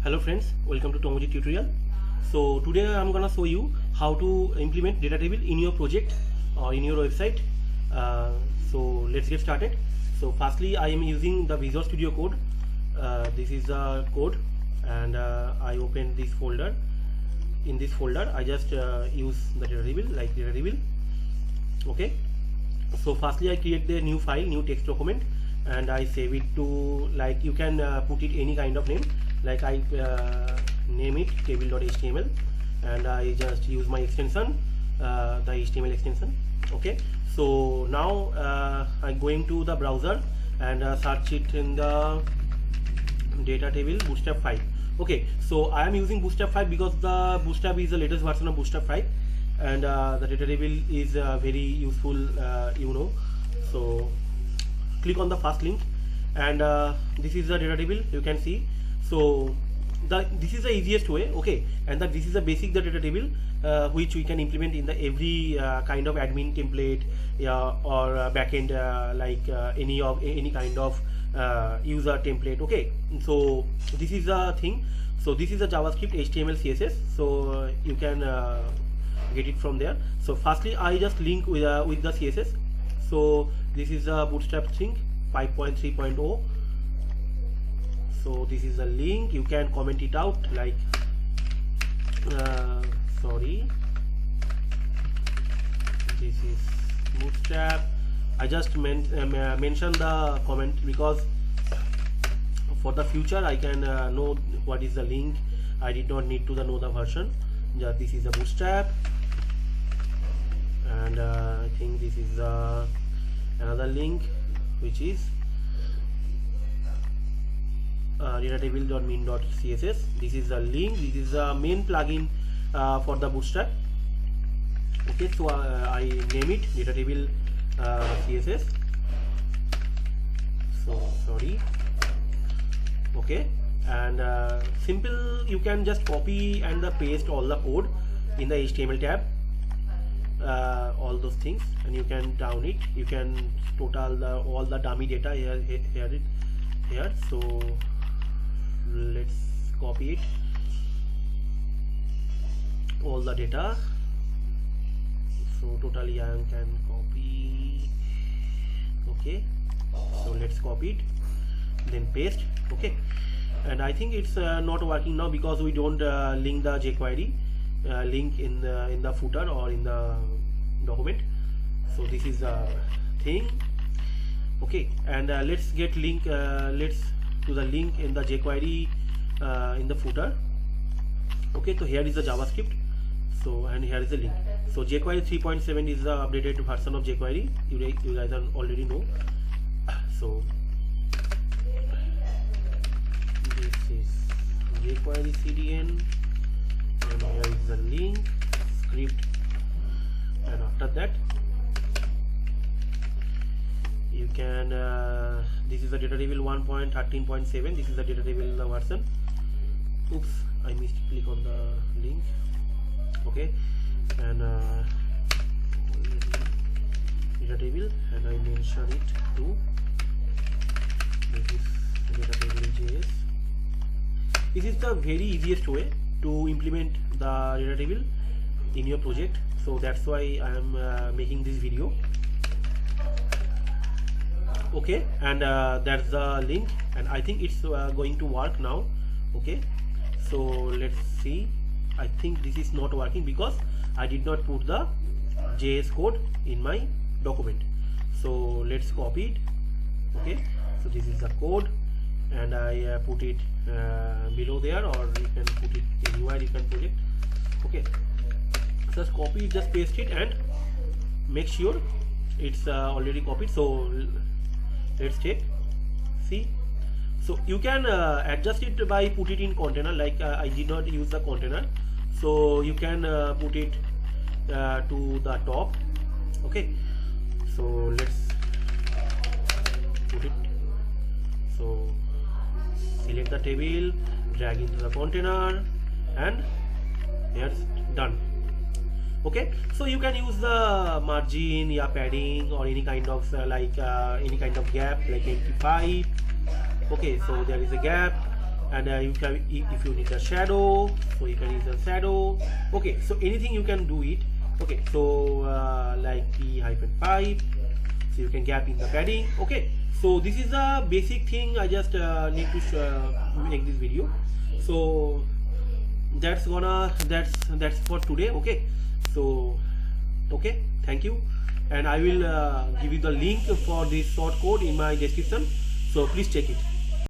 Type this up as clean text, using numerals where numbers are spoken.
Hello friends, welcome to Tomoji tutorial. So today I'm gonna show you how to implement data table in your project or in your website. So let's get started. So firstly I am using the Visual Studio Code. This is the code, and I open this folder. In this folder I just use the data table, like data table. Okay, so firstly I create the new file, new text document, and I save it to, like, you can put it any kind of name, like I name it table.html, and I just use my extension, the HTML extension. Okay, so now I'm going to the browser and search it in the Datatable Bootstrap 5. Okay, so I am using Bootstrap 5 because the Bootstrap is the latest version of Bootstrap 5, and the Datatable is very useful, So click on the first link, and this is the Datatable. You can see. So this is the easiest way. Okay, and this is the basic Datatable which we can implement in the every kind of admin template, or backend, like any kind of user template. Okay, so this is the thing. So this is the JavaScript, HTML, CSS. So you can get it from there. So firstly I just link with the CSS. So this is the Bootstrap thing 5.3.0. so this is the link. You can comment it out, like sorry, this is Bootstrap. I just mention the comment because for the future I can know what is the link. I did not need to know the version. Just this is the Bootstrap, and I think this is another link, which is datatable.min.css. This is the link. This is the main plugin for the Bootstrap. Okay, so I name it Datatable CSS. So sorry. Okay, and simple. You can just copy and paste all the code in the HTML tab, all those things, and you can down it. You can total all the dummy data here. So let's copy it, all the data. So totally I can copy. Okay, so let's copy it, then paste. Okay, and I think it's not working now because we don't link the jQuery link in the footer or in the document. So this is the thing. Okay, and let's get link. Let's to the link in the jQuery in the footer. Okay, so here is the JavaScript. So, and here is the link. So jQuery 3.7 is the updated version of jQuery. You guys already know. So this is jQuery CDN, and here is the link script, and after that you can this is the Datatable 1.13.7. this is the Datatable version. Oops, I missed click on the link. Okay, and Datatable, and I mention it to this is Datatable.js. This is the very easiest way to implement the Datatable in your project. So that's why I am making this video. Okay, and that's the link, and I think it's going to work now. Okay, so let's see. I think this is not working because I did not put the JS code in my document. So let's copy it. Okay, so this is the code, and I put it below there, or you can put it anywhere you can put it. Okay, just copy it, just paste it, and make sure it's already copied. So let's check. See, so you can adjust it by put it in container, like I did not use the container, so you can put it to the top. Okay, so let's put it. So select the table, drag into the container, and here's done. Okay, so you can use the margin, padding, or any kind of any kind of gap, like 85. Okay, so there is a gap, and you can, if you need a shadow, so you can use a shadow. Okay, so anything you can do it. Okay, so like p-pipe, so you can gap in the padding. Okay, so this is a basic thing. I just need to make this video. So that's for today. Okay, so okay, thank you, and I will give you the link for this short code in my description, so please check it.